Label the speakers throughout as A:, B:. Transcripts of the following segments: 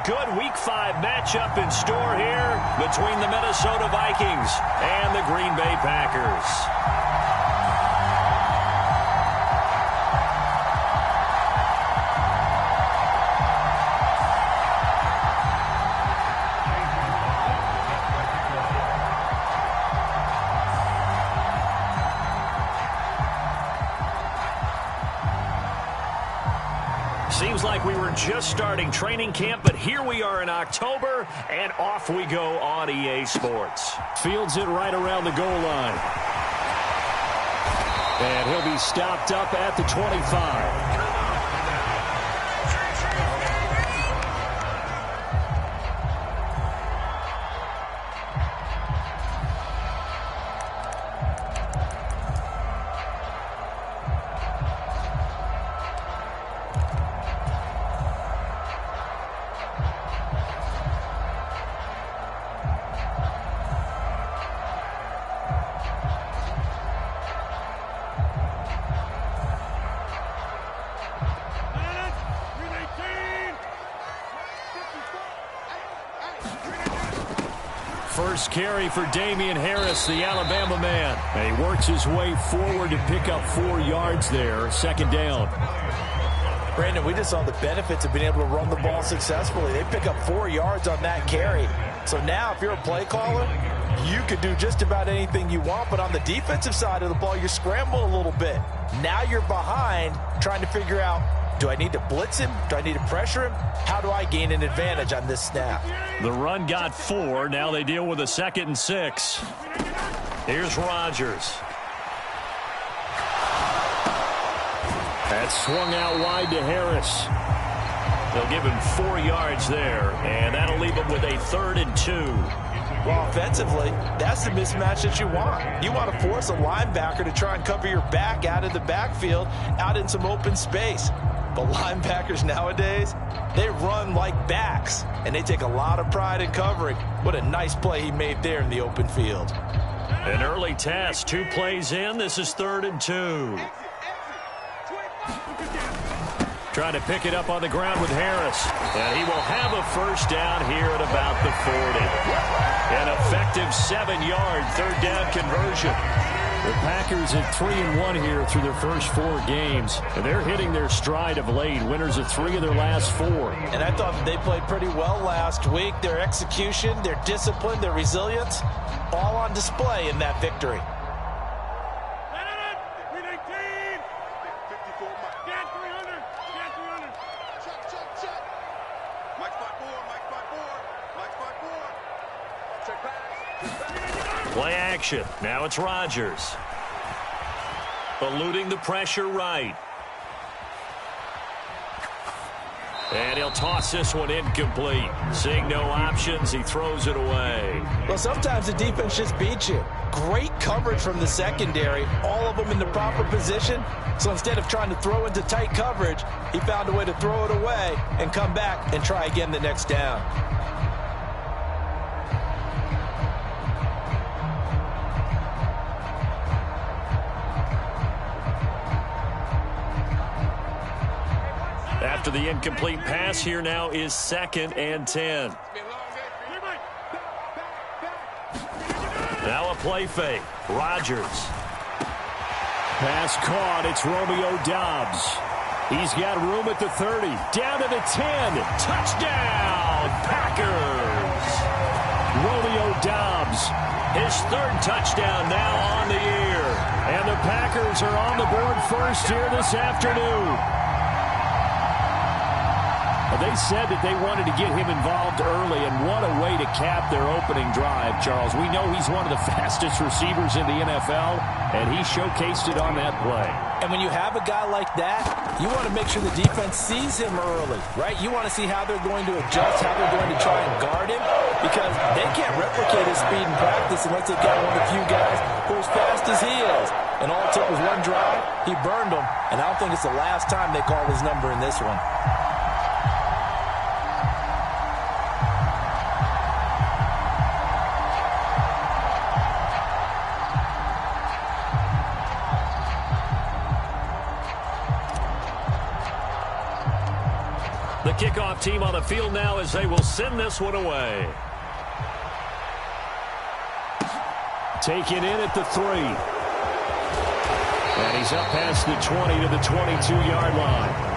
A: good Week 5 matchup in store here between the Minnesota Vikings and the Green Bay Packers. Seems like we were just starting training camp, but here we are in October, and off we go on EA Sports. Fields it right around the goal line. And he'll be stopped up at the 25. First carry for Damian Harris, the Alabama man. And he works his way forward to pick up 4 yards there. Second down.
B: Brandon, we just saw the benefits of being able to run the ball successfully. They pick up 4 yards on that carry. So now if you're a play caller, you could do just about anything you want. But on the defensive side of the ball, you scramble a little bit. Now you're behind trying to figure out, do I need to blitz him? Do I need to pressure him? How do I gain an advantage on this snap?
A: The run got 4. Now they deal with a 2nd and 6. Here's Rodgers. That's swung out wide to Harris. They'll give him 4 yards there, and that'll leave him with a 3rd and 2.
B: Well, offensively, that's the mismatch that you want. You want to force a linebacker to try and cover your back out of the backfield, out in some open space. But linebackers nowadays, they run like backs, and they take a lot of pride in covering. What a nice play he made there in the open field.
A: An early test, 2 plays in. This is 3rd and 2. Trying to pick it up on the ground with Harris. And he will have a first down here at about the 40. An effective 7-yard 3rd down conversion. The Packers at 3-1 here through their first 4 games. And they're hitting their stride of late. Winners of 3 of their last 4.
B: And I thought that they played pretty well last week. Their execution, their discipline, their resilience, all on display in that victory.
A: Play action. Now it's Rodgers. Eluding the pressure right. And he'll toss this one incomplete. Seeing no options, he throws it away.
B: Well, sometimes the defense just beats you. Great coverage from the secondary. All of them in the proper position. So instead of trying to throw into tight coverage, he found a way to throw it away and come back and try again the next down.
A: After the incomplete pass, here now is 2nd and 10. Now a play fake. Rodgers. Pass caught. It's Romeo Doubs. He's got room at the 30. Down to the 10. Touchdown, Packers. Romeo Doubs. His 3rd touchdown now on the year. And the Packers are on the board first here this afternoon. They said that they wanted to get him involved early, and what a way to cap their opening drive, Charles. We know he's one of the fastest receivers in the NFL, and he showcased it on that play.
B: And when you have a guy like that, you want to make sure the defense sees him early, right? You want to see how they're going to adjust, how they're going to try and guard him, because they can't replicate his speed in practice unless they've got one of the few guys who are as fast as he is. And all it took was one drive. He burned them, and I don't think it's the last time they call his number in this one.
A: The kickoff team on the field now as they will send this one away. Taken in at the 3. And he's up past the 20 to the 22-yard line.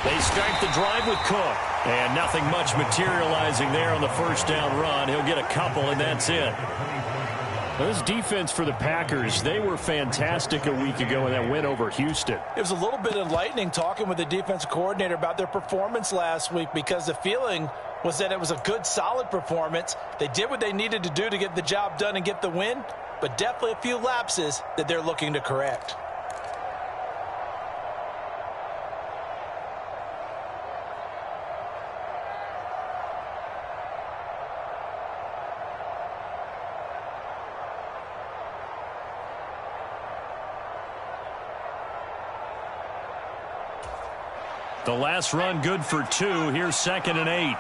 A: They start the drive with Cook. And nothing much materializing there on the first down run. He'll get a couple, and that's it. This defense for the Packers, they were fantastic a week ago in that win over Houston.
B: It was a little bit enlightening talking with the defensive coordinator about their performance last week, because the feeling was that it was a good, solid performance. They did what they needed to do to get the job done and get the win, but definitely a few lapses that they're looking to correct.
A: The last run good for 2. Here's 2nd and 8.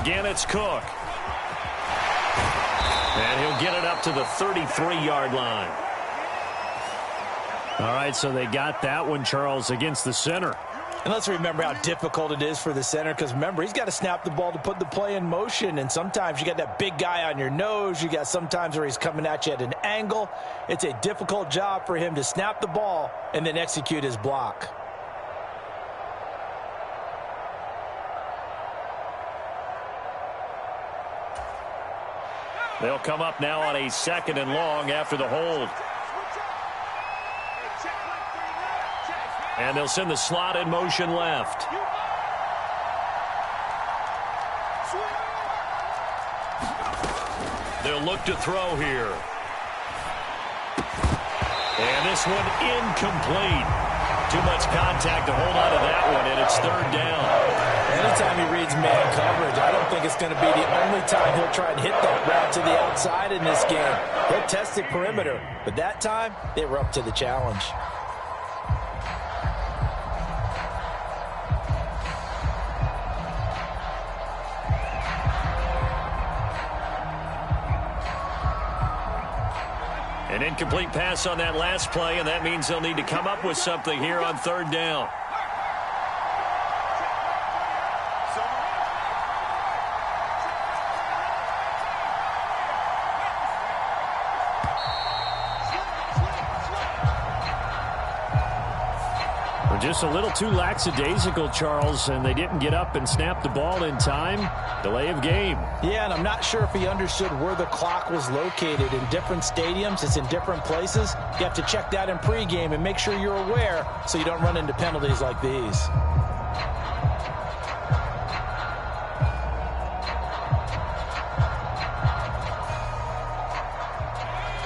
A: Again, it's Cook. And he'll get it up to the 33-yard line. All right, so they got that one, Charles, against the center.
B: And let's remember how difficult it is for the center, because remember, he's got to snap the ball to put the play in motion, and sometimes you got that big guy on your nose. You got sometimes where he's coming at you at an angle. It's a difficult job for him to snap the ball and then execute his block.
A: They'll come up now on a 2nd and long after the hold. And they'll send the slot in motion left. They'll look to throw here. And this one incomplete. Too much contact to hold on to that one, and it's 3rd down.
B: Anytime he reads man coverage, I don't think it's going to be the only time he'll try and hit that route to the outside in this game. He'll test the perimeter, but that time they were up to the challenge.
A: An incomplete pass on that last play, and that means they'll need to come up with something here on 3rd down. Just a little too lackadaisical, Charles, and they didn't get up and snap the ball in time. Delay of game.
B: Yeah, and I'm not sure if he understood where the clock was located. In different stadiums, it's in different places. You have to check that in pregame and make sure you're aware so you don't run into penalties like these.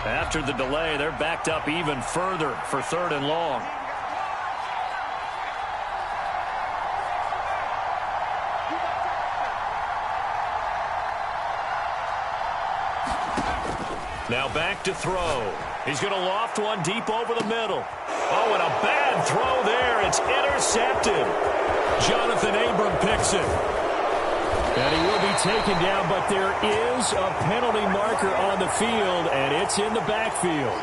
A: After the delay, they're backed up even further for 3rd and long. Now back to throw. He's going to loft one deep over the middle. Oh, and a bad throw there. It's intercepted. Jonathan Abram picks it. And he will be taken down, but there is a penalty marker on the field, and it's in the backfield.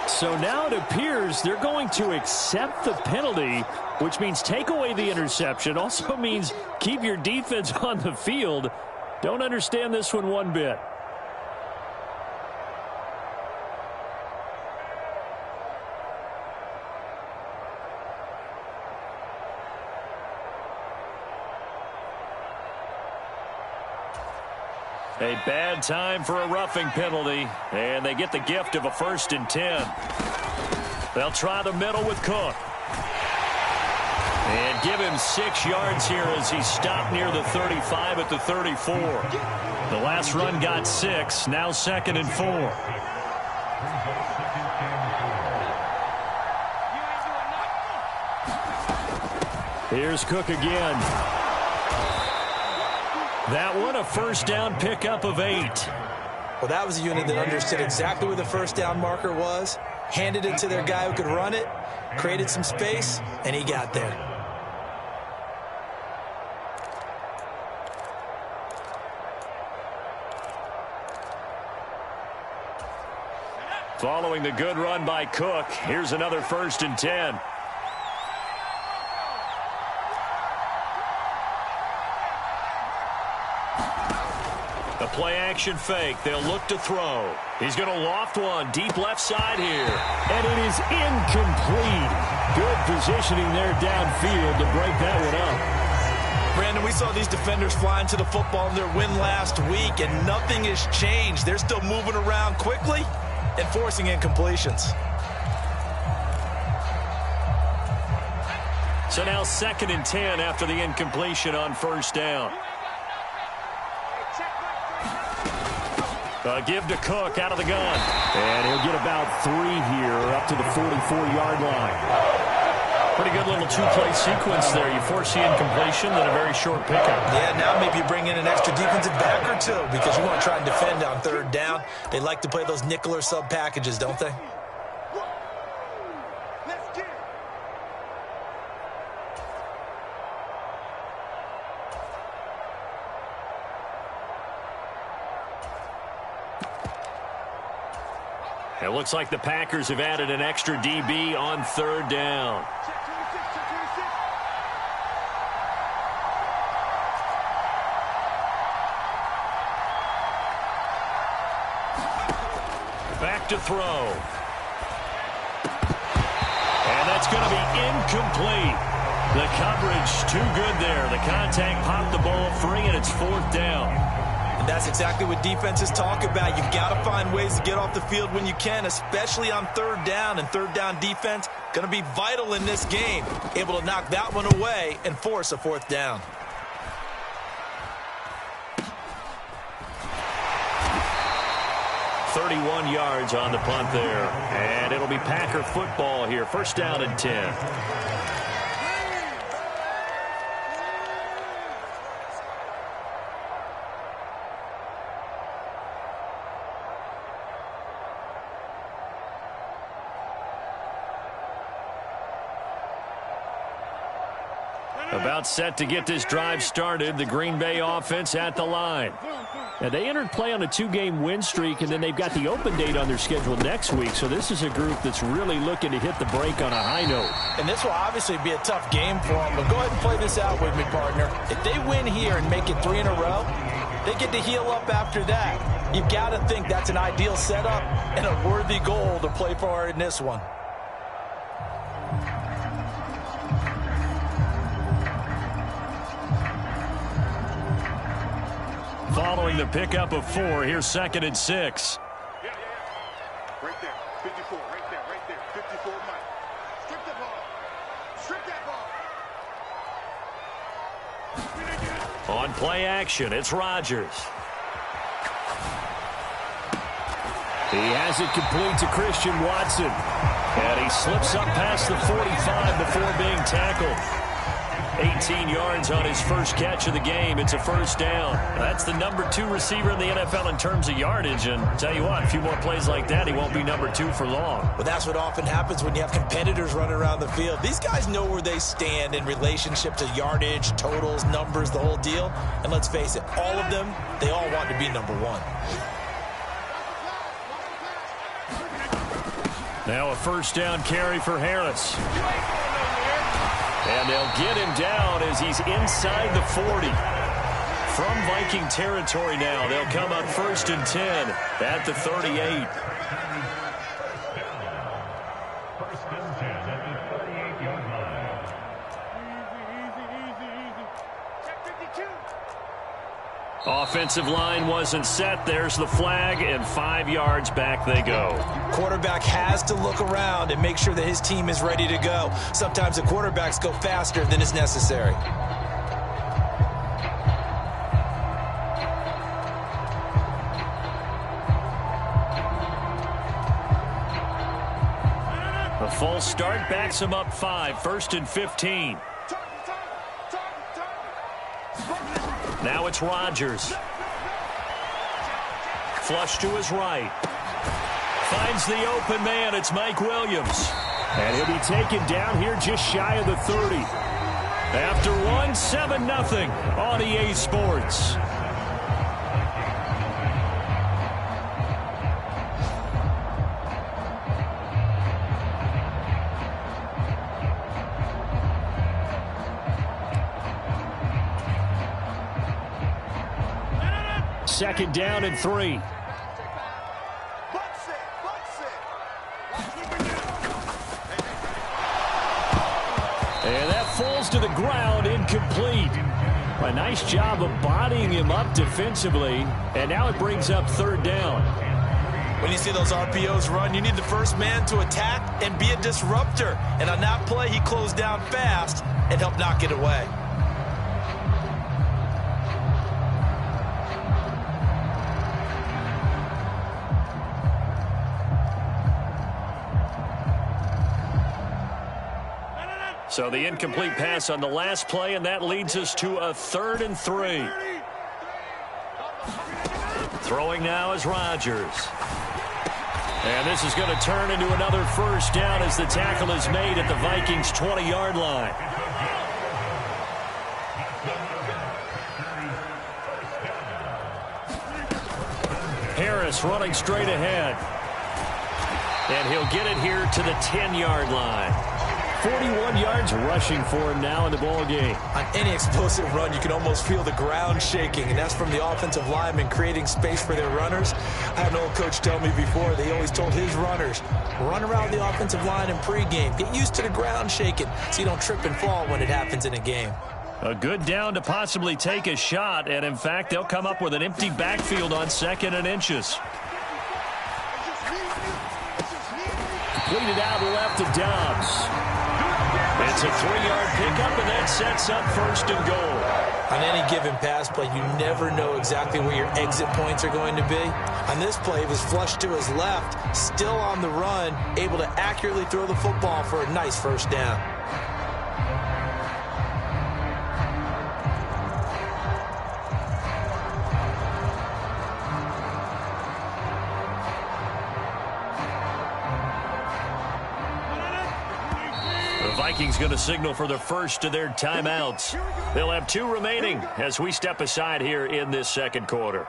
A: So now it appears they're going to accept the penalty, which means take away the interception. Also means keep your defense on the field. Don't understand this one bit. A bad time for a roughing penalty, and they get the gift of a 1st and 10. They'll try the middle with Cook. And give him 6 yards here as he stopped near the 35 at the 34. The last run got 6, now 2nd and 4. Here's Cook again. That one, a first down pickup of 8.
B: Well, that was a unit that understood exactly where the first down marker was, handed it to their guy who could run it, created some space, and he got there.
A: Following the good run by Cook, here's another 1st and 10. The play-action fake. They'll look to throw. He's going to loft one deep left side here. And it is incomplete. Good positioning there downfield to break that one up.
B: Brandon, we saw these defenders flying to the football in their win last week, and nothing has changed. They're still moving around quickly and forcing incompletions.
A: So now 2nd and 10 after the incompletion on first down. Give to Cook out of the gun. And he'll get about 3 here up to the 44-yard line. Pretty good little 2-play sequence there. You force the incompletion, then a very short pickup.
B: Yeah, now maybe you bring in an extra defensive back or 2 because you want to try and defend on 3rd down. They like to play those nickel or sub packages, don't they?
A: It looks like the Packers have added an extra DB on 3rd down. Back to throw. And that's going to be incomplete. The coverage too good there. The contact popped the ball free, and it's 4th down.
B: And that's exactly what defenses talk about. You've got to find ways to get off the field when you can, especially on 3rd down. And 3rd down defense going to be vital in this game. Able to knock that one away and force a 4th down.
A: .31 yards on the punt there. And it'll be Packer football here. 1st down and 10. About set to get this drive started. The Green Bay offense at the line. Now, they entered play on a 2-game win streak, and then they've got the open date on their schedule next week. So this is a group that's really looking to hit the break on a high note.
B: And this will obviously be a tough game for them. But go ahead and play this out with me, partner. If they win here and make it 3 in a row, they get to heal up after that. You've got to think that's an ideal setup and a worthy goal to play for in this one.
A: Following the pickup of 4, here's 2nd and 6.
C: Yeah. Right there, 54, right there, 54 Mike. Strip the ball. Strip that ball.
A: On play action, it's Rodgers. He has it complete to Christian Watson. And he slips up past the 45 before being tackled. 18 yards on his first catch of the game. It's a 1st down. That's the number 2 receiver in the NFL in terms of yardage. And tell you what, a few more plays like that, he won't be number 2 for long.
B: Well, that's what often happens when you have competitors running around the field. These guys know where they stand in relationship to yardage, totals, numbers, the whole deal. And let's face it, all of them, they all want to be number 1.
A: Now a 1st down carry for Harris. And they'll get him down as he's inside the 40. From Viking territory now, they'll come up 1st and 10 at the 38. Offensive line wasn't set. There's the flag, and 5 yards back they go.
B: Quarterback has to look around and make sure that his team is ready to go. Sometimes the quarterbacks go faster than is necessary.
A: The false start backs him up 5, 1st and 15. Now it's Rodgers. Flush to his right. Finds the open man. It's Mike Williams. And he'll be taken down here just shy of the 30. After one, 7-0 on EA Sports. Second down and 3. And that falls to the ground, incomplete. A nice job of bodying him up defensively. And now it brings up third down.
B: When you see those RPOs run, you need the first man to attack and be a disruptor. And on that play, he closed down fast and helped knock it away.
A: So the incomplete pass on the last play, and that leads us to a 3rd and 3. Throwing now is Rodgers. And this is going to turn into another first down as the tackle is made at the Vikings' 20-yard line. Harris running straight ahead. And he'll get it here to the 10-yard line. 41 yards rushing for him now in the ball game.
B: On any explosive run, you can almost feel the ground shaking, and that's from the offensive linemen creating space for their runners. I had an old coach tell me before, they always told his runners, run around the offensive line in pregame. Get used to the ground shaking so you don't trip and fall when it happens in a game.
A: A good down to possibly take a shot, and in fact, they'll come up with an empty backfield on 2nd and inches. Completed out left to Dobbs. It's a 3-yard pickup, and that sets up 1st and goal.
B: On any given pass play, you never know exactly where your exit points are going to be. On this play, it was flushed to his left, still on the run, able to accurately throw the football for a nice first down.
A: Vikings going to signal for the first of their timeouts. They'll have 2 remaining as we step aside here in this 2nd quarter.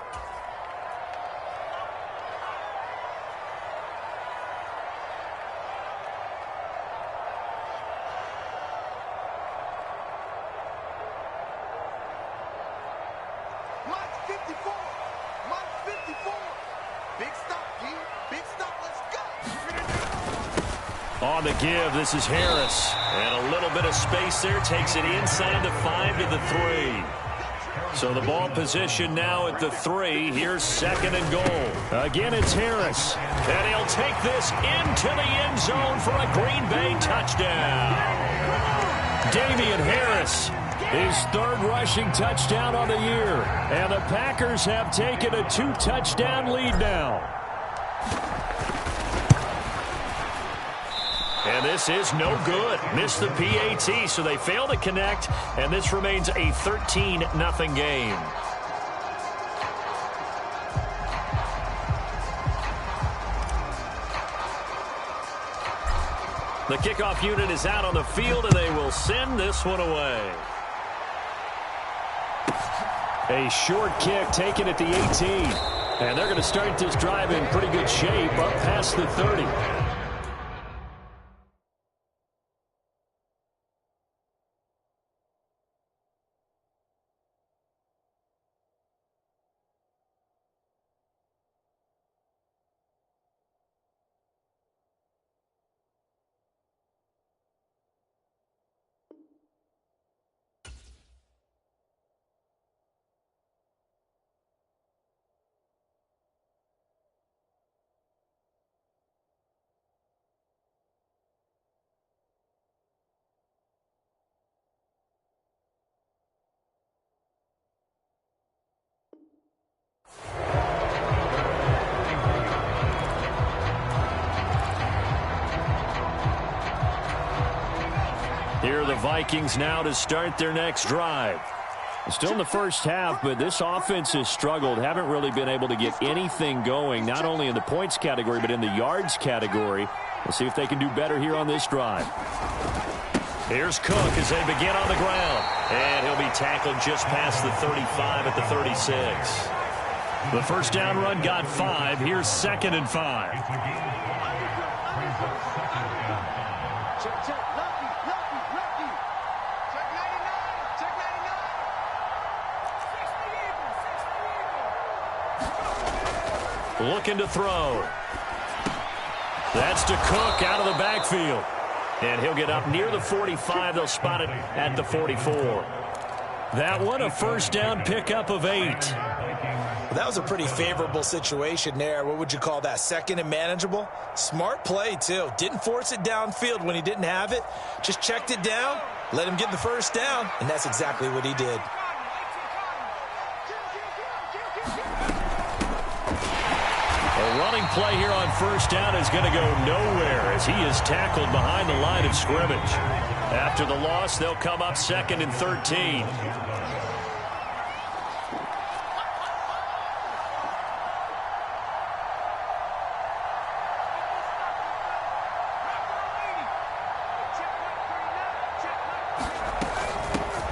A: On the give, this is Harris. And a little bit of space there. Takes it inside the 5 to the 3. So the ball position now at the 3. Here's 2nd and goal. Again, it's Harris. And he'll take this into the end zone for a Green Bay touchdown. Damian Harris, his 3rd rushing touchdown on the year. And the Packers have taken a 2-touchdown lead now. And this is no good. Missed the PAT, so they fail to connect, and this remains a 13-0 game. The kickoff unit is out on the field, and they will send this one away. A short kick taken at the 18. And they're going to start this drive in pretty good shape up past the 30. Here are the Vikings now to start their next drive. Still in the first half, but this offense has struggled. Haven't really been able to get anything going, not only in the points category, but in the yards category. We'll see if they can do better here on this drive. Here's Cook as they begin on the ground. And he'll be tackled just past the 35 at the 36. The first down run got 5. Here's 2nd and 5. Looking to throw. That's to Cook out of the backfield. And he'll get up near the 45. They'll spot it at the 44. That one, a first down pickup of 8.
B: Well, that was a pretty favorable situation there. What would you call that? 2nd and manageable? Smart play, too. Didn't force it downfield when he didn't have it. Just checked it down, let him get the first down, and that's exactly what he did.
A: A running play here on first down is going to go nowhere as he is tackled behind the line of scrimmage. After the loss, they'll come up 2nd and 13.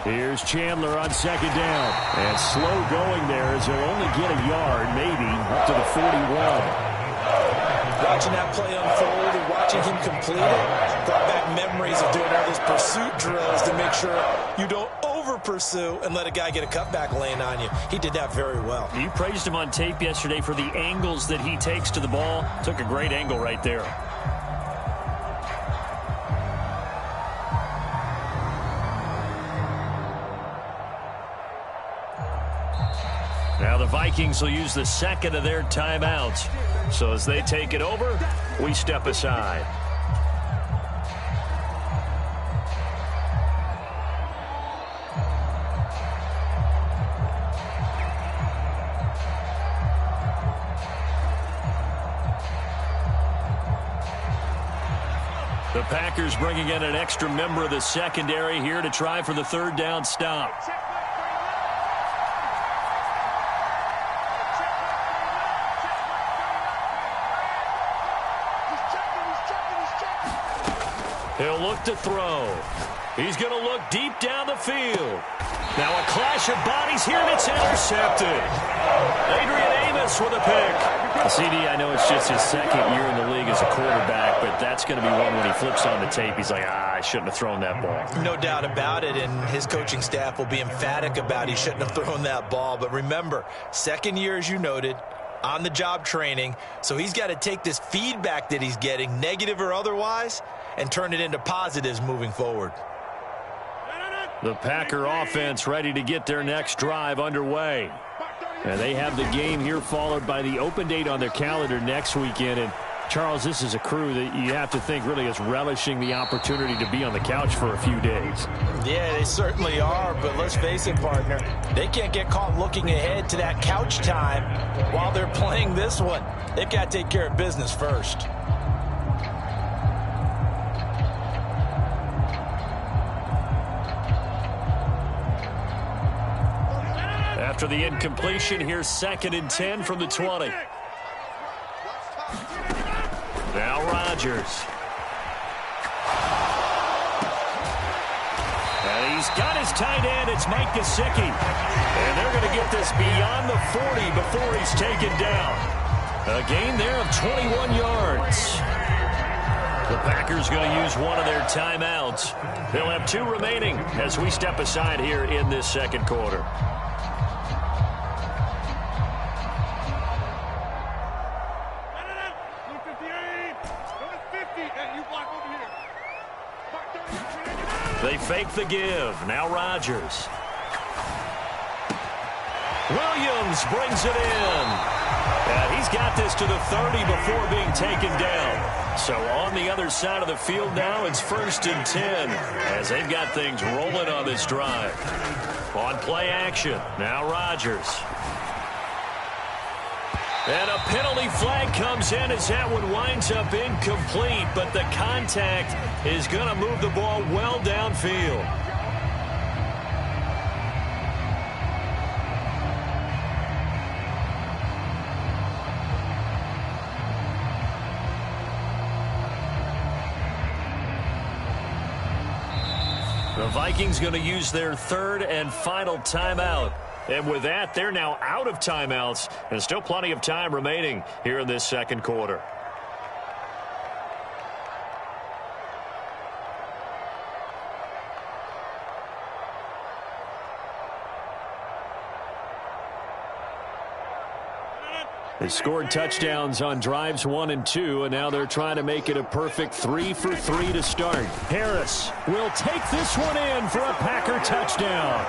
A: Here's Chandler on 2nd down. And slow going there as he'll only get a yard, maybe, up to the 41.
B: Watching that play unfold and watching him complete it brought back memories of doing all those pursuit drills to make sure you don't over-pursue and let a guy get a cutback lane on you. He did that very well.
A: You praised him on tape yesterday for the angles that he takes to the ball. Took a great angle right there. Now the Vikings will use the 2nd of their timeouts. So as they take it over, we step aside. The Packers bringing in an extra member of the secondary here to try for the 3rd down stop. He'll look to throw. He's going to look deep down the field. Now a clash of bodies here, and it's intercepted. Adrian Amos with a pick. CD, I know it's just his 2nd year in the league as a quarterback, but that's going to be one when he flips on the tape. He's like, I shouldn't have thrown that ball.
B: No doubt about it, and his coaching staff will be emphatic about he shouldn't have thrown that ball. But remember, 2nd year, as you noted, on-the-job training, so he's got to take this feedback that he's getting, negative or otherwise, and turn it into positives moving forward.
A: The Packer offense ready to get their next drive underway. And they have the game here followed by the open date on their calendar next weekend. And Charles, this is a crew that you have to think really is relishing the opportunity to be on the couch for a few days.
B: Yeah, they certainly are, but let's face it, partner, they can't get caught looking ahead to that couch time while they're playing this one. They've got to take care of business first.
A: After the incompletion, here's 2nd and 10 from the 20. Now Rodgers. And he's got his tight end. It's Mike Gesicki. And they're going to get this beyond the 40 before he's taken down. A gain there of 21 yards. The Packers going to use one of their timeouts. They'll have 2 remaining as we step aside here in this 2nd quarter. They fake the give. Now Rodgers. Williams brings it in. And he's got this to the 30 before being taken down. So on the other side of the field now, it's 1st and 10 as they've got things rolling on this drive. On play action. Now Rodgers. And a penalty flag comes in as that one winds up incomplete, but the contact is going to move the ball well downfield. The Vikings going to use their third and final timeout. And with that, they're now out of timeouts, and still plenty of time remaining here in this second quarter. They scored touchdowns on drives 1 and 2, and now they're trying to make it a perfect 3 for 3 to start. Harris will take this one in for a Packer touchdown.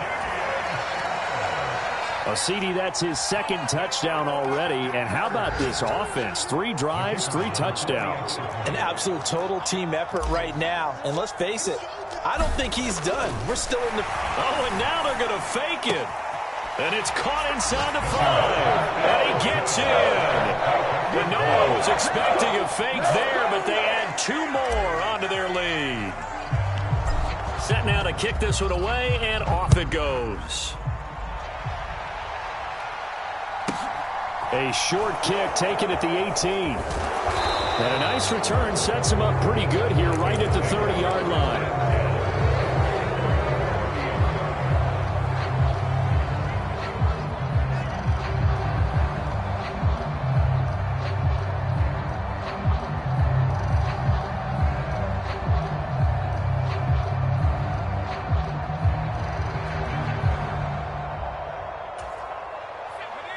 A: CD, that's his second touchdown already. And how about this offense? 3 drives, 3 touchdowns.
B: An absolute total team effort right now. And let's face it, I don't think he's done. We're still in the...
A: Oh, and now they're going to fake it. And it's caught inside the 5. And he gets in. And no one was expecting a fake there, but they add 2 more onto their lead. Set now to kick this one away, and off it goes. A short kick taken at the 18. And a nice return sets him up pretty good here right at the 30-yard line.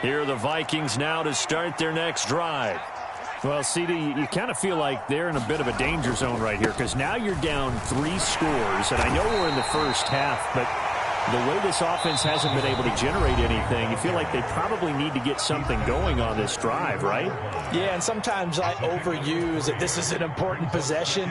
A: Here are the Vikings now to start their next drive. Well, CD, you kind of feel like they're in a bit of a danger zone right here because now you're down 3 scores, and I know we're in the first half, but the way this offense hasn't been able to generate anything, you feel like they probably need to get something going on this drive, right?
B: Yeah, and sometimes I overuse that this is an important possession.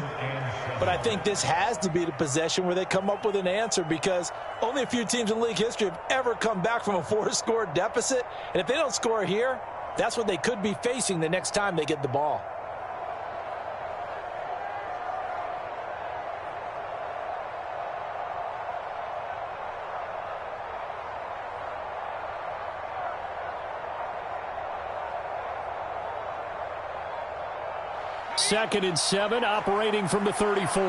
B: But I think this has to be the possession where they come up with an answer because only a few teams in league history have ever come back from a 4-score deficit. And if they don't score here, that's what they could be facing the next time they get the ball.
A: Second and 7, operating from the 34.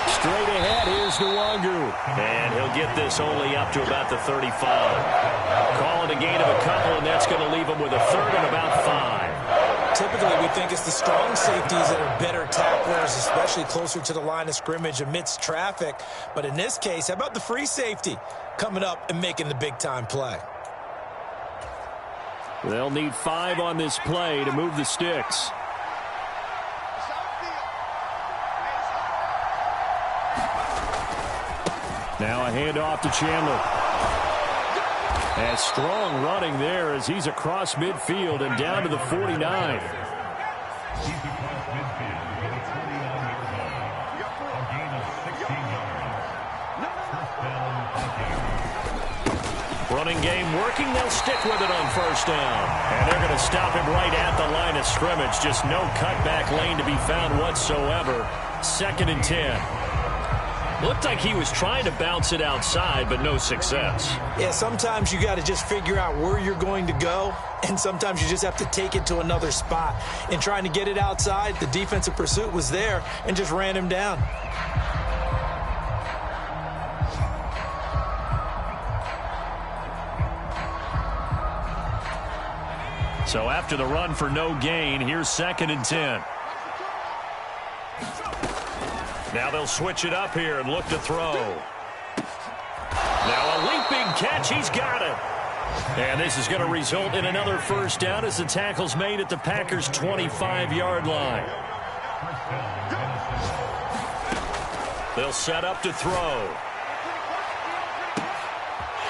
A: Straight ahead, here's Nwangu. And he'll get this only up to about the 35. Call it a gain of a couple, and that's going to leave him with a third and about 5.
B: Typically, we think it's the strong safeties that are better tacklers, especially closer to the line of scrimmage amidst traffic. But in this case, how about the free safety coming up and making the big-time play?
A: They'll need 5 on this play to move the sticks. Now a handoff to Chandler. And strong running there as he's across midfield and down to the 49. Running game working. They'll stick with it on first down. And they're going to stop him right at the line of scrimmage. Just no cutback lane to be found whatsoever. Second and 10. Looked like he was trying to bounce it outside, but no success.
B: Yeah, sometimes you got to just figure out where you're going to go, and sometimes you just have to take it to another spot. In trying to get it outside, the defensive pursuit was there and just ran him down.
A: So after the run for no gain, here's second and 10. Now they'll switch it up here and look to throw. Now a leaping catch. He's got it. And this is going to result in another first down as the tackle's made at the Packers' 25-yard line. They'll set up to throw.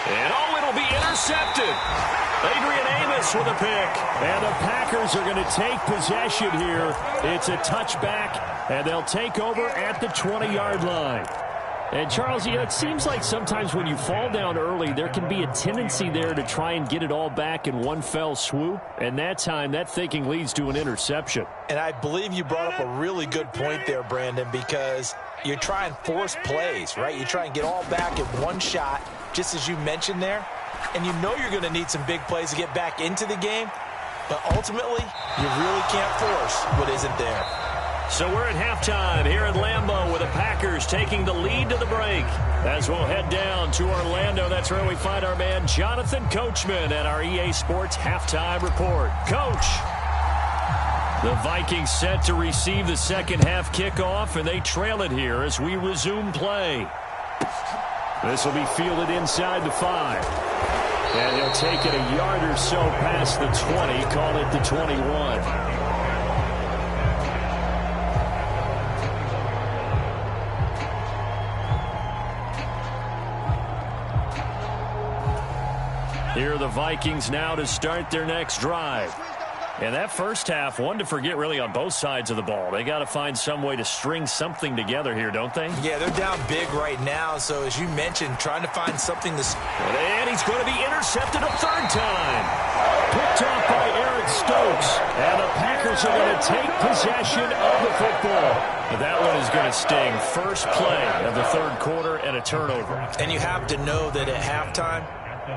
A: And oh, it'll be intercepted. Adrian Amos with a pick. And the Packers are going to take possession here. It's a touchback, and they'll take over at the 20-yard line. And, Charles, you know, it seems like sometimes when you fall down early, there can be a tendency there to try and get it all back in one fell swoop. And that time, that thinking leads to an interception.
B: And I believe you brought up a really good point there, Brandon, because you try and force plays, right? You try and get all back in one shot, just as you mentioned there. And you know you're going to need some big plays to get back into the game. But ultimately, you really can't force what isn't there.
A: So we're at halftime here at Lambeau with the Packers taking the lead to the break. As we'll head down to Orlando, that's where we find our man Jonathan Coachman at our EA Sports Halftime Report. Coach, the Vikings set to receive the second half kickoff, and they trail it here as we resume play. This will be fielded inside the 5. And he'll take it a yard or so past the 20, call it the 21. Here are the Vikings now to start their next drive. And that first half, one to forget really on both sides of the ball. They got to find some way to string something together here, don't they?
B: Yeah, they're down big right now. So as you mentioned, trying to find something to...
A: And he's going to be intercepted a third time. Picked off by Eric Stokes. And the Packers are going to take possession of the football. That one is going to sting. First play of the third quarter and a turnover.
B: And you have to know that at halftime,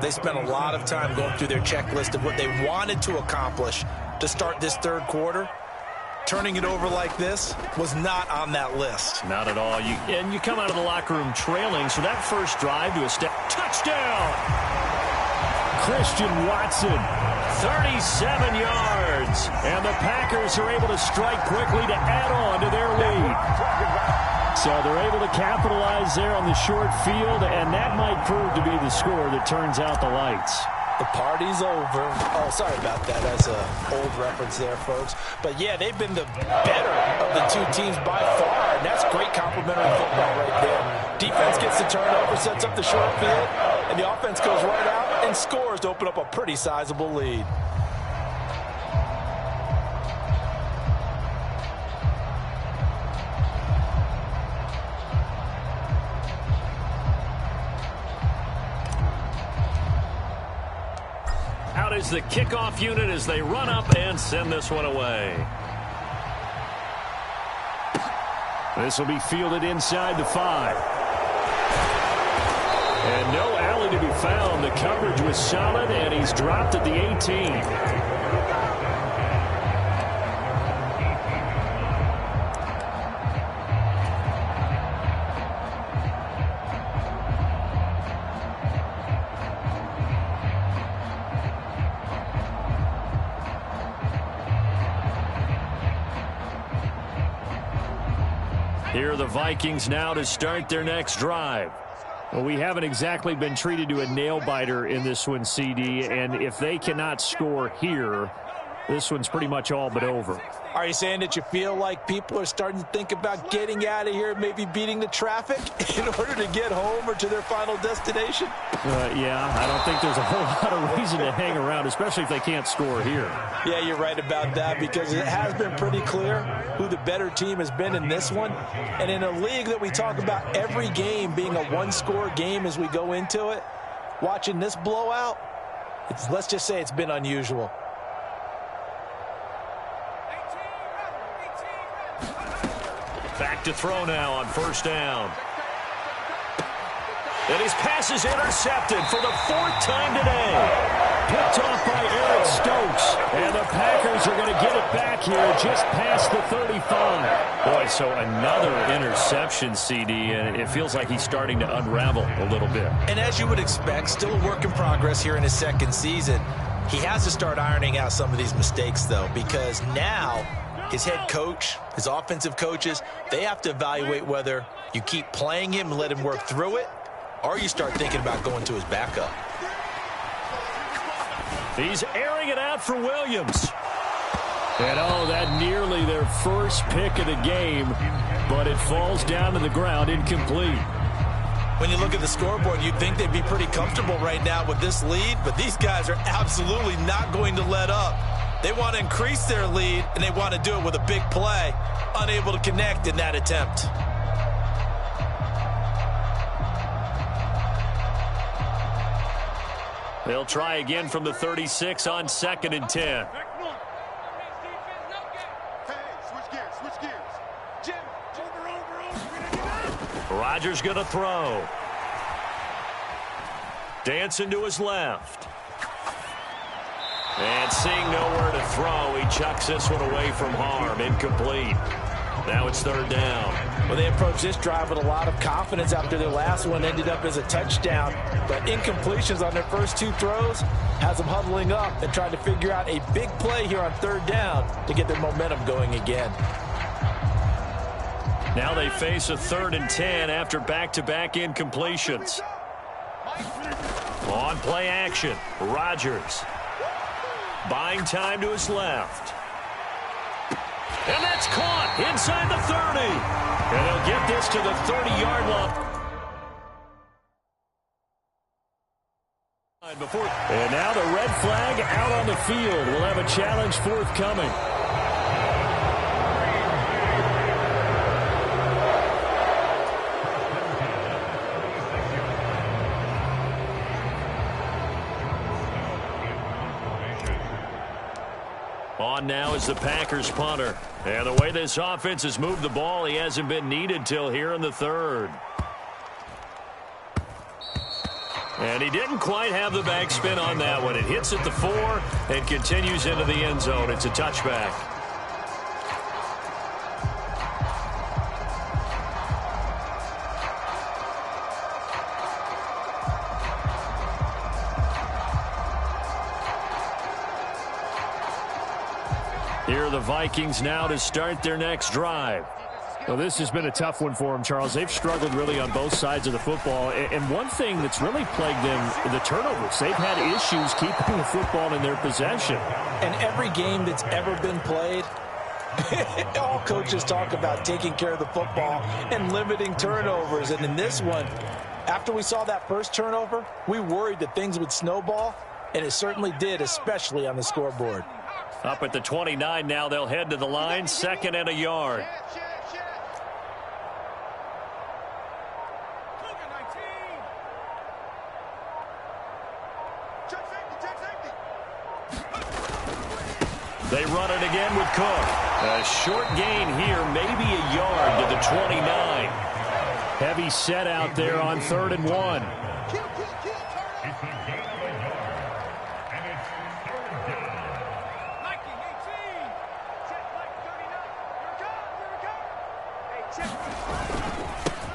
B: they spent a lot of time going through their checklist of what they wanted to accomplish to start this third quarter. Turning it over like this was not on that list.
A: Not at all. And you come out of the locker room trailing, so that first drive to a step. Touchdown! Christian Watson, 37 yards. And the Packers are able to strike quickly to add on to their lead. So they're able to capitalize there on the short field, and that might prove to be the score that turns out the lights.
B: The party's over. Oh, sorry about that. That's an old reference there, folks. But, yeah, they've been the better of the two teams by far, and that's great complimentary football right there. Defense gets the turnover, sets up the short field, and the offense goes right out and scores to open up a pretty sizable lead.
A: Out is the kickoff unit as they run up and send this one away. This will be fielded inside the 5. And no alley to be found. The coverage was solid, and he's dropped at the 18. Here are the Vikings now to start their next drive. Well, we haven't exactly been treated to a nail-biter in this one, CD, and if they cannot score here, this one's pretty much all but over.
B: Are you saying that you feel like people are starting to think about getting out of here, maybe beating the traffic in order to get home or to their final destination?
A: Yeah, I don't think there's a whole lot of reason to hang around, especially if they can't score here.
B: Yeah, you're right about that, because it has been pretty clear who the better team has been in this one. And in a league that we talk about every game being a one-score game as we go into it, watching this blowout, let's just say it's been unusual.
A: Back to throw now on first down. And his pass is intercepted for the 4th time today. Picked off by Eric Stokes. And the Packers are going to get it back here just past the 35. Boy, so another interception, CD, and it feels like he's starting to unravel a little bit.
B: And as you would expect, still a work in progress here in his second season. He has to start ironing out some of these mistakes, though, because now his head coach, his offensive coaches, they have to evaluate whether you keep playing him and let him work through it, or you start thinking about going to his backup.
A: He's airing it out for Williams. And, oh, that nearly their first pick of the game, but it falls down to the ground incomplete.
B: When you look at the scoreboard, you'd think they'd be pretty comfortable right now with this lead, but these guys are absolutely not going to let up. They want to increase their lead, and they want to do it with a big play. Unable to connect in that attempt.
A: They'll try again from the 36 on 2nd and 10. Rodgers going to throw. Dancing to his left. And seeing nowhere to throw, he chucks this one away from harm. Incomplete. Now it's third down.
B: Well, they approached this drive with a lot of confidence after their last one ended up as a touchdown. But incompletions on their first two throws has them huddling up and trying to figure out a big play here on third down to get their momentum going again.
A: Now they face a 3rd and 10 after back-to-back incompletions. On play action, Rodgers. Buying time to his left. And that's caught inside the 30. And they'll get this to the 30-yard line. And now the red flag out on the field. We'll have a challenge forthcoming. On now is the Packers punter. And the way this offense has moved the ball, he hasn't been needed till here in the 3rd. And he didn't quite have the backspin on that one. It hits at the 4 and continues into the end zone. It's a touchback. Here are the Vikings now to start their next drive.
D: Well, this has been a tough one for them, Charles. They've struggled really on both sides of the football. And one thing that's really plagued them, the turnovers. They've had issues keeping the football in their possession.
B: And every game that's ever been played, all coaches talk about taking care of the football and limiting turnovers. And in this one, after we saw that first turnover, we worried that things would snowball, and it certainly did, especially on the scoreboard.
A: Up at the 29 now, they'll head to the line, 2nd and a yard. They run it again with Cook. A short gain here, maybe a yard to the 29. Heavy set out there on 3rd and 1.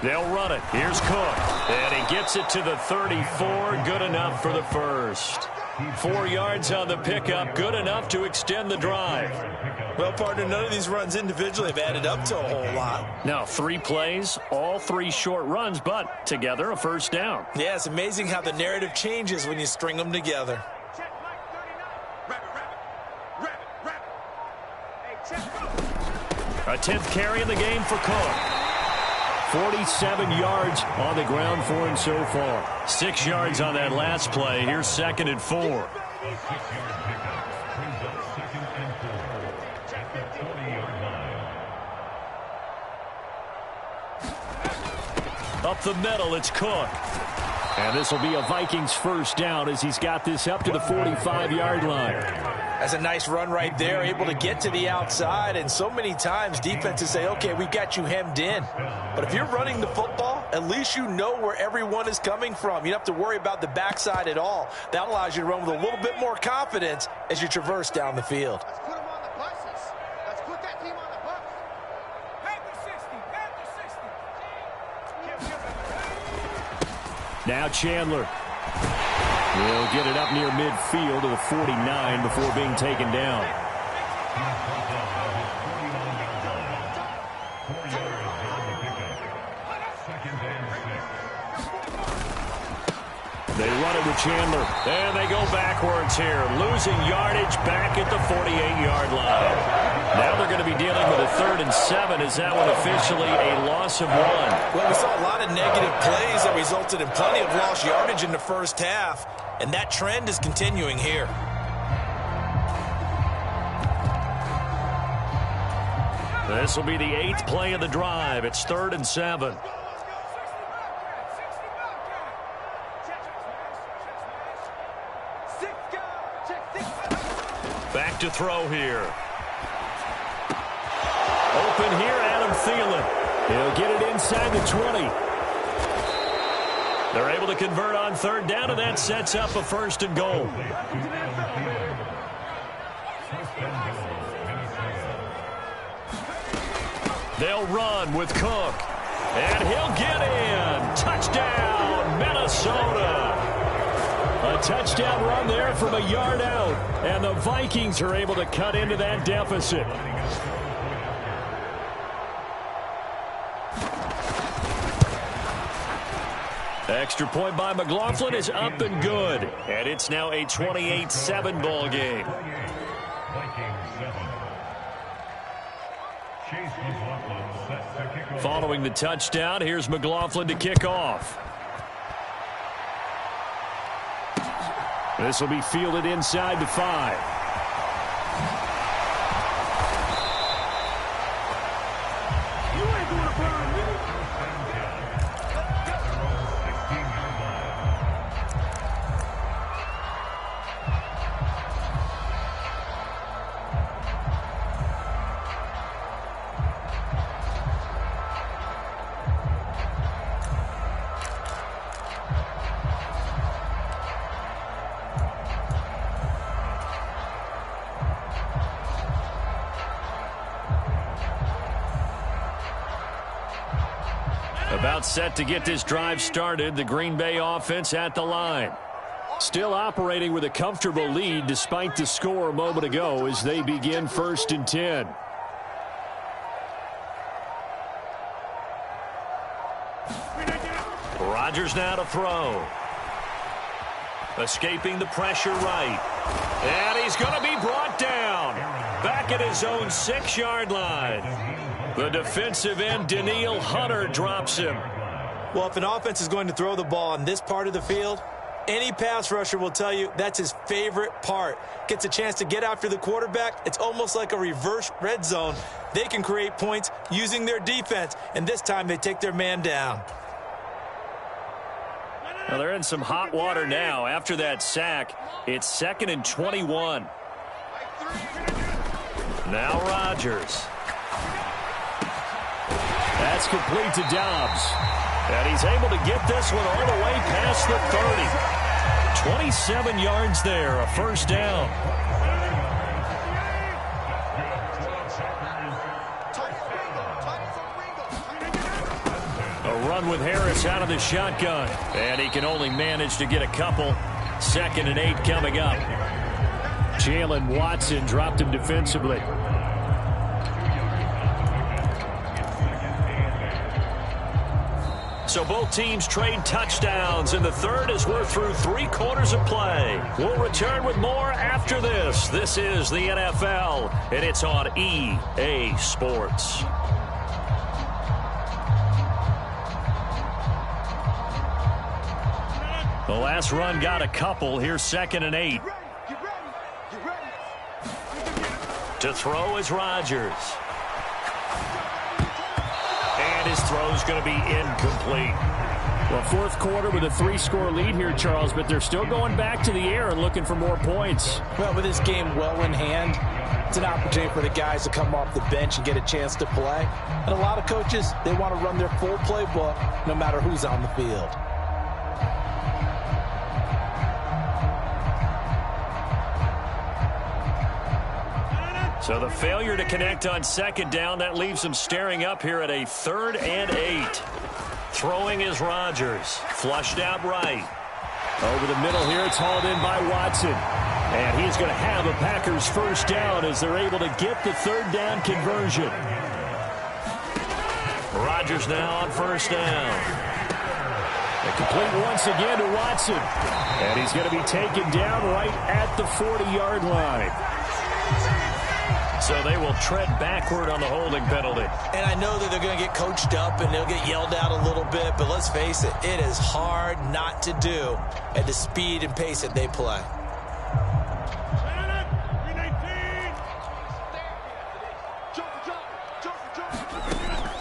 A: They'll run it. Here's Cook. And he gets it to the 34. Good enough for the first. 4 yards on the pickup. Good enough to extend the drive.
B: Well, partner, none of these runs individually have added up to a whole lot.
A: Now, 3 plays, all 3 short runs, but together a first down.
B: Yeah, it's amazing how the narrative changes when you string them together.
A: A 10th carry in the game for Cook. 47 yards on the ground for him so far. 6 yards on that last play. Here's 2nd and 4. Up the middle, it's Cook. And this will be a Vikings first down as he's got this up to the 45-yard line.
B: That's a nice run right there, able to get to the outside. And so many times defenses say, okay, we've got you hemmed in. But if you're running the football, at least you know where everyone is coming from. You don't have to worry about the backside at all. That allows you to run with a little bit more confidence as you traverse down the field.
C: Let's put them on the buses. Let's put that team on the bus. Panther 60, Panther 60.
A: Now Chandler. He'll get it up near midfield to the 49 before being taken down. They run it with Chandler. And they go backwards here. Losing yardage back at the 48-yard line. Now they're going to be dealing with a 3rd and 7. Is that one officially a loss of 1?
B: Well, we saw a lot of negative plays that resulted in plenty of lost yardage in the first half. And that trend is continuing here.
A: This will be the 8th play of the drive. It's 3rd and 7. Back to throw here. Open here, Adam Thielen. He'll get it inside the 20. They're able to convert on 3rd down, and that sets up a 1st and goal.
D: They'll run with Cook. And he'll get in. Touchdown, Minnesota. A touchdown run there from a yard out. And the Vikings are able to cut into that deficit. Extra point by McLaughlin is up and good. And it's now a 28-7 ball game. Following the touchdown, here's McLaughlin to kick off. This will be fielded inside the 5. About set to get this drive started. The Green Bay offense at the line. Still operating with a comfortable lead despite the score a moment ago as they begin 1st and 10. Rodgers now to throw. Escaping the pressure right. And he's going to be brought down. Back at his own 6-yard line. The defensive end, Danielle Hunter, drops him.
B: Well, if an offense is going to throw the ball on this part of the field, any pass rusher will tell you that's his favorite part. Gets a chance to get after the quarterback. It's almost like a reverse red zone. They can create points using their defense, and this time they take their man down.
D: Well, they're in some hot water now. After that sack, it's 2nd and 21. Now Rodgers. That's complete to Dobbs. And he's able to get this one all the way past the 30. 27 yards there, a 1st down. A run with Harris out of the shotgun. And he can only manage to get a couple. 2nd and 8 coming up. Jalen Watson dropped him defensively. So both teams trade touchdowns in the 3rd as we're through 3 quarters of play. We'll return with more after this. This is the NFL, and it's on EA Sports. The last run got a couple. Here's 2nd and 8. To throw is Rodgers. And his throw's going to be incomplete. Well, 4th quarter with a 3-score lead here, Charles, but they're still going back to the air and looking for more points.
B: Well, with this game well in hand, it's an opportunity for the guys to come off the bench and get a chance to play. And a lot of coaches, they want to run their full playbook no matter who's on the field.
D: So the failure to connect on 2nd down, that leaves them staring up here at a 3rd and 8. Throwing is Rodgers. Flushed out right. Over the middle here, it's hauled in by Watson. And he's going to have a Packers 1st down as they're able to get the 3rd down conversion. Rodgers now on 1st down. A complete once again to Watson. And he's going to be taken down right at the 40-yard line. So they will tread backward on the holding penalty.
B: And I know that they're going to get coached up and they'll get yelled at a little bit, but let's face it, it is hard not to do at the speed and pace that they play.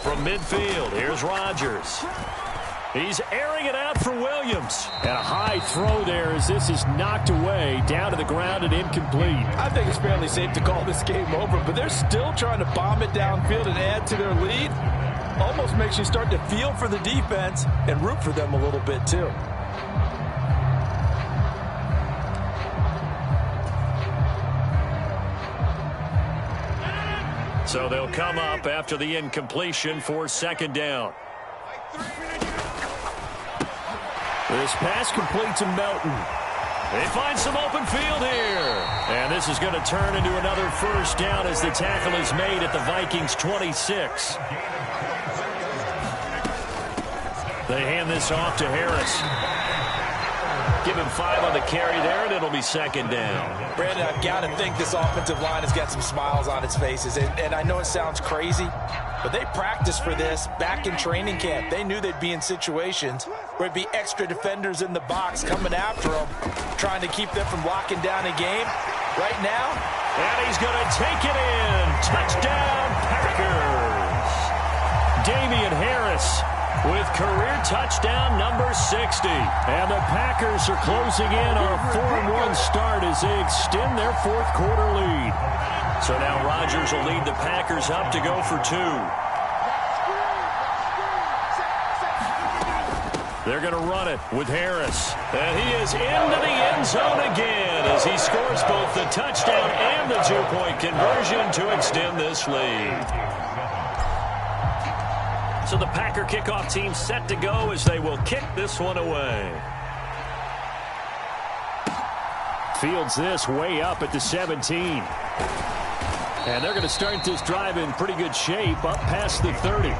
D: From midfield, here's Rodgers. He's airing it out for Williams. And a high throw there as this is knocked away, down to the ground and incomplete.
B: I think it's fairly safe to call this game over, but they're still trying to bomb it downfield and add to their lead. Almost makes you start to feel for the defense and root for them a little bit too.
D: So they'll come up after the incompletion for second down.
A: This pass complete to Melton.
D: They find some open field here. And this is going to turn into another first down as the tackle is made at the Vikings 26. They hand this off to Harris. Give him 5 on the carry there, and it'll be second down.
B: Brandon, I've got to think this offensive line has got some smiles on its faces. And I know it sounds crazy, but they practiced for this back in training camp. They knew they'd be in situations where it'd be extra defenders in the box coming after them, trying to keep them from locking down a game. Right now,
D: and he's going to take it in. Touchdown, Packers. Damian Harris with career touchdown number 60. And the Packers are closing in on a 4-1 start as they extend their fourth quarter lead. So now Rodgers will lead the Packers up to go for 2. They're going to run it with Harris. And he is into the end zone again as he scores both the touchdown and the 2-point conversion to extend this lead. So the Packer kickoff team set to go as they will kick this one away.
A: Fields this way up at the 17. And they're going to start this drive in pretty good shape up past the 30.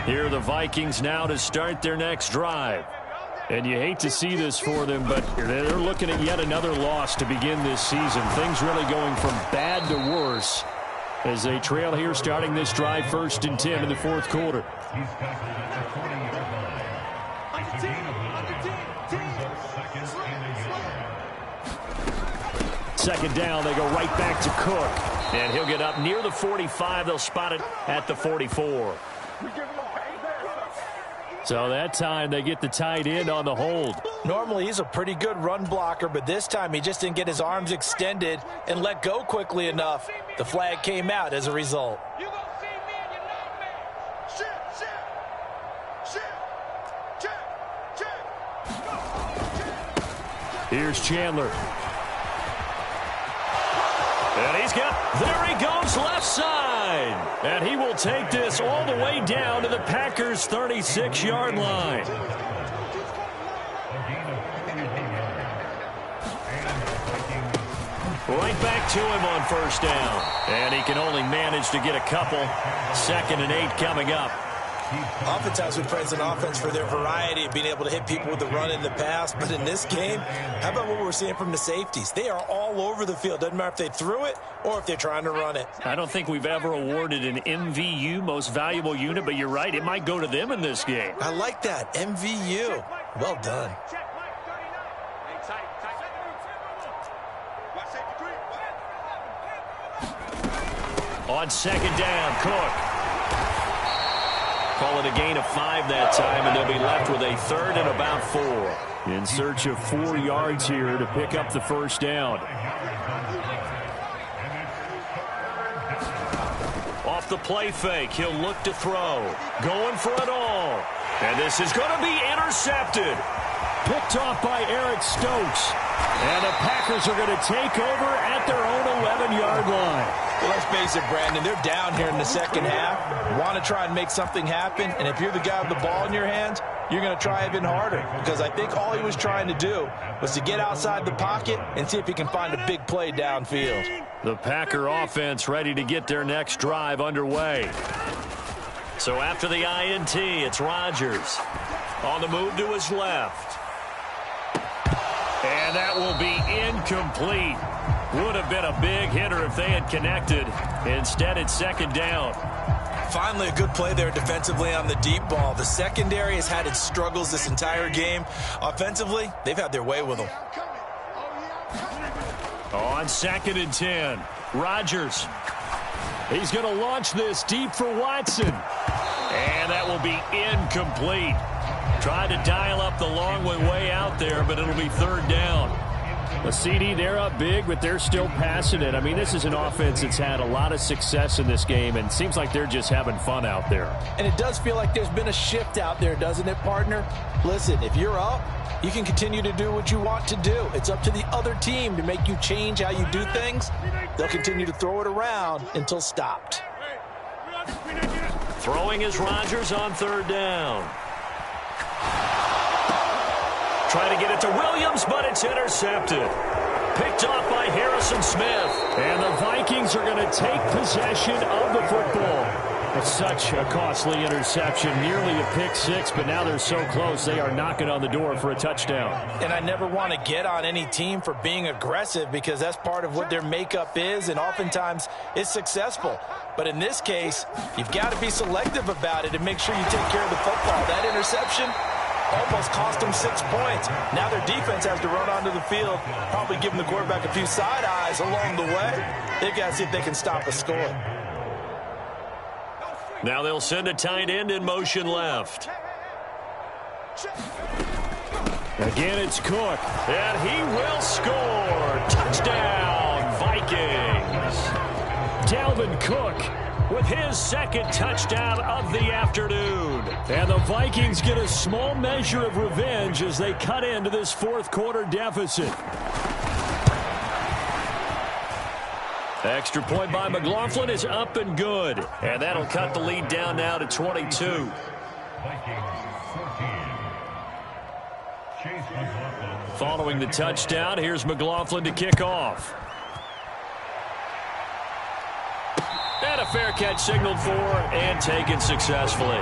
D: Here are the Vikings now to start their next drive.
A: And you hate to see this for them, but they're looking at yet another loss to begin this season. Things really going from bad to worse as they trail here starting this drive 1st and 10 in the fourth quarter. Second down, they go right back to Cook.
D: And he'll get up near the 45. They'll spot it at the 44.
A: So that time they get the tight end on the hold.
B: Normally he's a pretty good run blocker, but this time he just didn't get his arms extended and let go quickly enough. The flag came out as a result.
A: Here's Chandler.
D: And he's got, there he goes, left side. And he will take this all the way down to the Packers' 36-yard line. Right back to him on first down. And he can only manage to get a couple. 2nd and 8 coming up.
B: Oftentimes we praise an offense for their variety of being able to hit people with the run in the pass. But in this game, how about what we're seeing from the safeties? They are all over the field. Doesn't matter if they threw it or if they're trying to run it.
D: I don't think we've ever awarded an MVU, most valuable unit, but you're right. It might go to them in this game.
B: I like that. MVU. Well done.
D: On second down, Cook. Call it a gain of 5 that time, and they'll be left with a 3rd and about 4.
A: In search of 4 yards here to pick up the first down.
D: Off the play fake, he'll look to throw. Going for it all. And this is going to be intercepted.
A: Picked off by Eric Stokes. And the Packers are going to take over at their own 11-yard line.
B: Well, let's face it, Brandon, they're down here in the second half. Want to try and make something happen, and if you're the guy with the ball in your hands, you're going to try even harder, because I think all he was trying to do was to get outside the pocket and see if he can find a big play downfield.
D: The Packer offense ready to get their next drive underway. So after the INT, it's Rodgers on the move to his left. And that will be incomplete. Would have been a big hitter if they had connected. Instead, it's second down.
B: Finally, a good play there defensively on the deep ball. The secondary has had its struggles this entire game. Offensively, they've had their way with them.
A: On 2nd and 10, Rodgers. He's going to launch this deep for Watson.
D: And that will be incomplete. Tried to dial up the long way out there, but it'll be 3rd down.
A: A CD, they're up big, but they're still passing it. I mean, this is an offense that's had a lot of success in this game, and it seems like they're just having fun out there.
B: And it does feel like there's been a shift out there, doesn't it, partner? Listen, if you're up, you can continue to do what you want to do. It's up to the other team to make you change how you do things. They'll continue to throw it around until stopped.
D: Throwing is Rodgers on third down. Trying to get it to Williams, but it's intercepted. Picked off by Harrison Smith.
A: And the Vikings are going to take possession of the football. It's such a costly interception, nearly a pick six, but now they're so close they are knocking on the door for a touchdown.
B: And I never want to get on any team for being aggressive because that's part of what their makeup is, and oftentimes it's successful. But in this case, you've got to be selective about it and make sure you take care of the football. That interception almost cost them 6 points. Now their defense has to run onto the field, probably giving the quarterback a few side eyes along the way. They've got to see if they can stop a score.
D: Now they'll send a tight end in motion left.
A: Again, it's Cook.
D: And he will score. Touchdown, Vikings.
A: Dalvin Cook with his second touchdown of the afternoon. And the Vikings get a small measure of revenge as they cut into this fourth quarter deficit.
D: Extra point by McLaughlin is up and good. And that'll cut the lead down now to 22. Following the touchdown, here's McLaughlin to kick off. And a fair catch signaled for and taken successfully.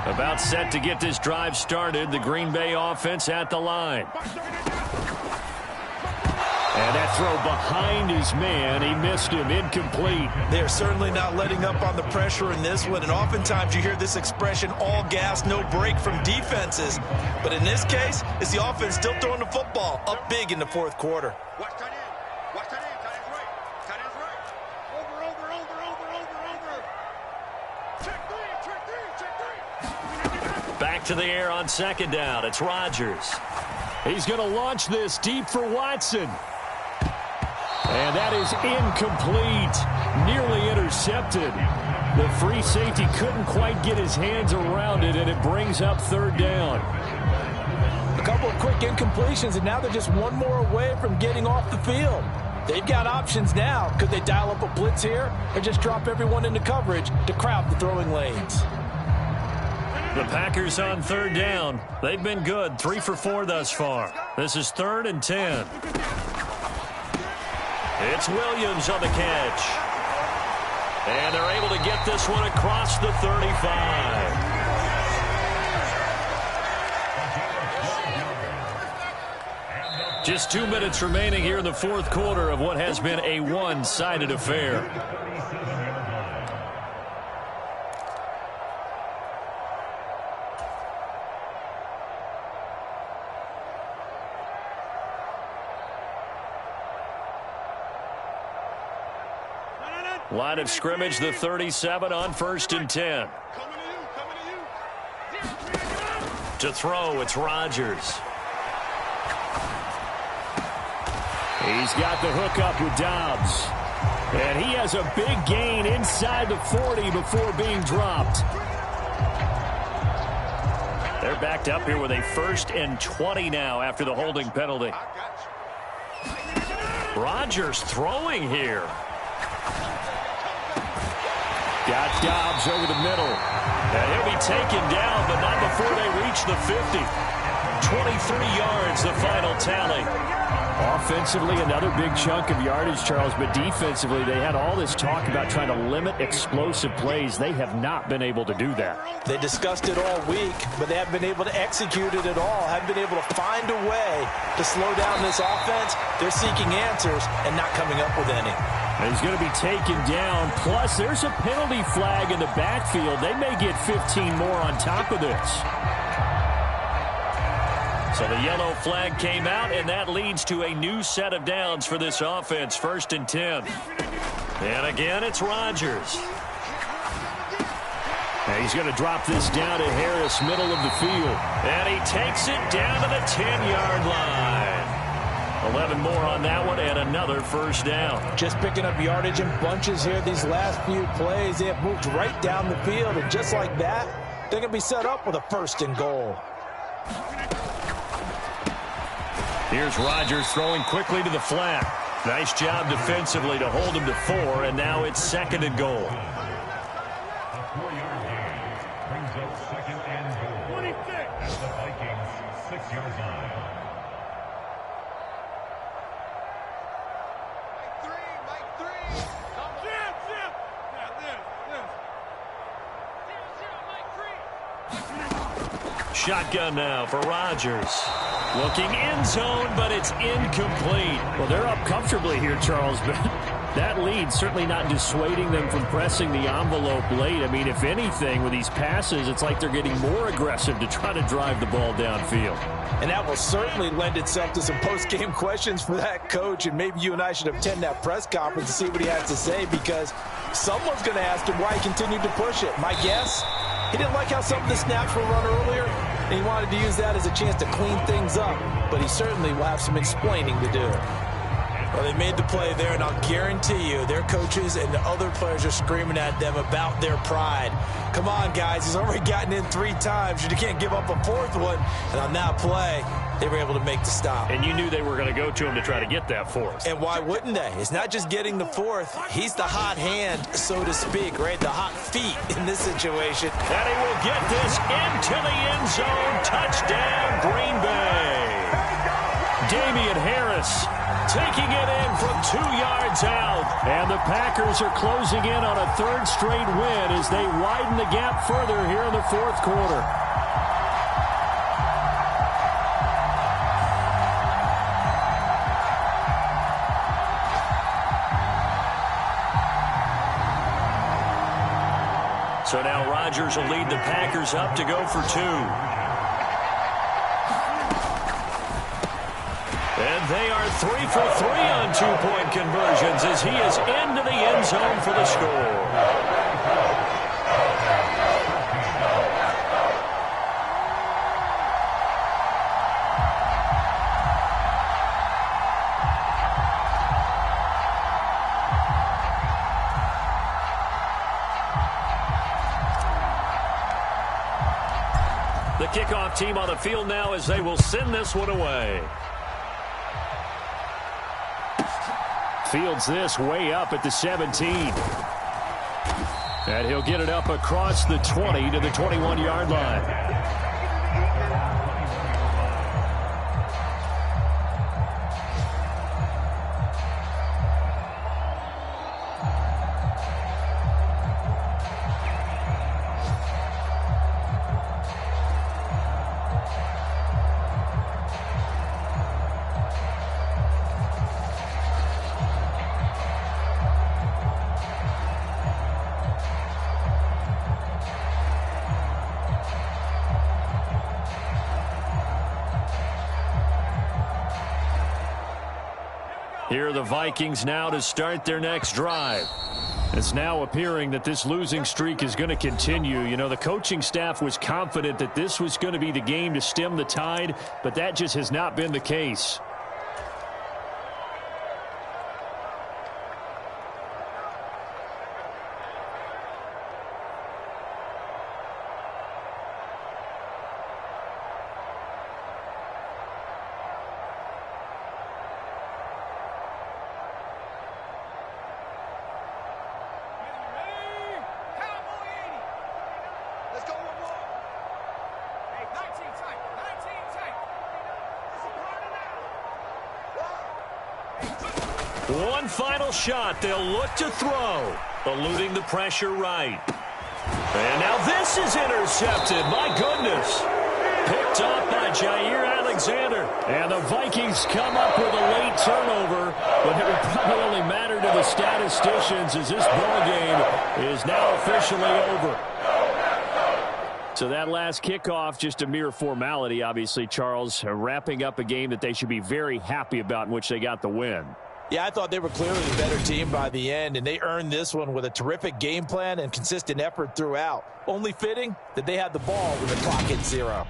D: About set to get this drive started. The Green Bay offense at the line.
A: And that throw behind his man. He missed him. Incomplete.
B: They're certainly not letting up on the pressure in this one. And oftentimes you hear this expression, all gas, no break from defenses. But in this case, it's the offense still throwing the football up big in the fourth quarter.
C: Watch tight end. Watch tight end. Tight end's right. Tight end's right. Over. Check three.
D: Back to the air on second down. It's Rodgers.
A: He's going to launch this deep for Watson. And that is incomplete. Nearly intercepted. The free safety couldn't quite get his hands around it, and it brings up third down.
B: A couple of quick incompletions, and now they're just one more away from getting off the field. They've got options now. Could they dial up a blitz here or just drop everyone into coverage to crowd the throwing lanes?
D: The Packers on third down. They've been good. 3 for 4 thus far. This is 3rd and 10. It's Williams on the catch. And they're able to get this one across the 35. Just 2 minutes remaining here in the fourth quarter of what has been a one-sided affair. Line of scrimmage, the 37 on 1st and 10. To throw, it's Rodgers.
A: He's got the hook up with Dobbs. And he has a big gain inside the 40 before being dropped.
D: They're backed up here with a 1st and 20 now after the holding penalty. Rodgers throwing here.
A: Got Dobbs over the middle.
D: And he'll be taken down, but not before they reach the 50. 23 yards, the final tally.
A: Offensively, another big chunk of yardage, Charles, but defensively, they had all this talk about trying to limit explosive plays. They have not been able to do that.
B: They discussed it all week, but they haven't been able to execute it at all. Haven't been able to find a way to slow down this offense. They're seeking answers and not coming up with any.
A: And he's going to be taken down. Plus, there's a penalty flag in the backfield. They may get 15 more on top of this. So the yellow flag came out, and that leads to a new set of downs for this offense. 1st and 10. And again, it's Rodgers. And he's going to drop this down to Harris, middle of the field. And he takes it down to the 10-yard line. 11 more on that one, and another first down.
B: Just picking up yardage in bunches here these last few plays. They have moved right down the field, and just like that, they're going to be set up with a 1st and goal.
D: Here's Rodgers throwing quickly to the flat. Nice job defensively to hold him to 4, and now it's 2nd and goal.
E: A 4-yard gain brings up 2nd and goal. 26. At the Vikings' 6-yard line.
C: Mike 3. Come on. Zip.
D: Shotgun now for Rodgers. Looking end zone, but it's incomplete.
A: Well, they're up comfortably here, Charles, but that lead certainly not dissuading them from pressing the envelope late. I mean, if anything, with these passes, it's like they're getting more aggressive to try to drive the ball downfield.
B: And that will certainly lend itself to some post-game questions for that coach, and maybe you and I should attend that press conference to see what he has to say, because someone's going to ask him why he continued to push it. My guess, he didn't like how some of the snaps were run earlier, and he wanted to use that as a chance to clean things up, but he certainly will have some explaining to do. Well, they made the play there, and I'll guarantee you their coaches and the other players are screaming at them about their pride. Come on, guys. He's already gotten in 3 times. You can't give up a 4th one. And on that play, they were able to make the stop.
D: And you knew they were going to go to him to try to get that 4th.
B: And why wouldn't they? It's not just getting the 4th. He's the hot hand, so to speak, right? The hot feet in this situation.
D: And he will get this into the end zone. Touchdown, Green Bay. Damian Harris taking it in from 2 yards out.
A: And the Packers are closing in on a 3rd straight win as they widen the gap further here in the 4th quarter.
D: So now Rodgers will lead the Packers up to go for 2. And they are 3 for 3 on 2-point conversions as he is into the end zone for the score. The kickoff team on the field now as they will send this one away.
A: Fields this way up at the 17. And he'll get it up across the 20 to the 21-yard line. Here are the Vikings now to start their next drive. It's now appearing that this losing streak is going to continue. You know, the coaching staff was confident that this was going to be the game to stem the tide, but that just has not been the case. One final shot. They'll look to throw. Eluding the pressure right. And now this is intercepted. My goodness. Picked off by Jair Alexander. And the Vikings come up with a late turnover, but it will probably only matter to the statisticians as this ball game is now officially over. So that last kickoff, just a mere formality, obviously, Charles, wrapping up a game that they should be very happy about in which they got the win.
B: Yeah, I thought they were clearly the better team by the end, and they earned this one with a terrific game plan and consistent effort throughout. Only fitting that they had the ball when the clock hit 0.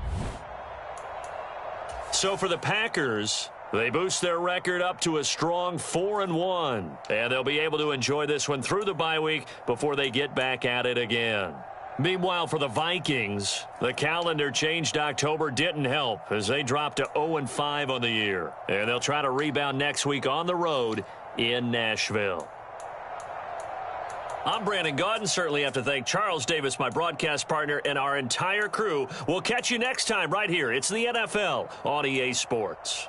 D: So for the Packers, they boost their record up to a strong 4-1. And they'll be able to enjoy this one through the bye week before they get back at it again. Meanwhile, for the Vikings, the calendar changed October didn't help as they dropped to 0-5 on the year. And they'll try to rebound next week on the road in Nashville. I'm Brandon Gaudin. Certainly have to thank Charles Davis, my broadcast partner, and our entire crew. We'll catch you next time right here. It's the NFL on EA Sports.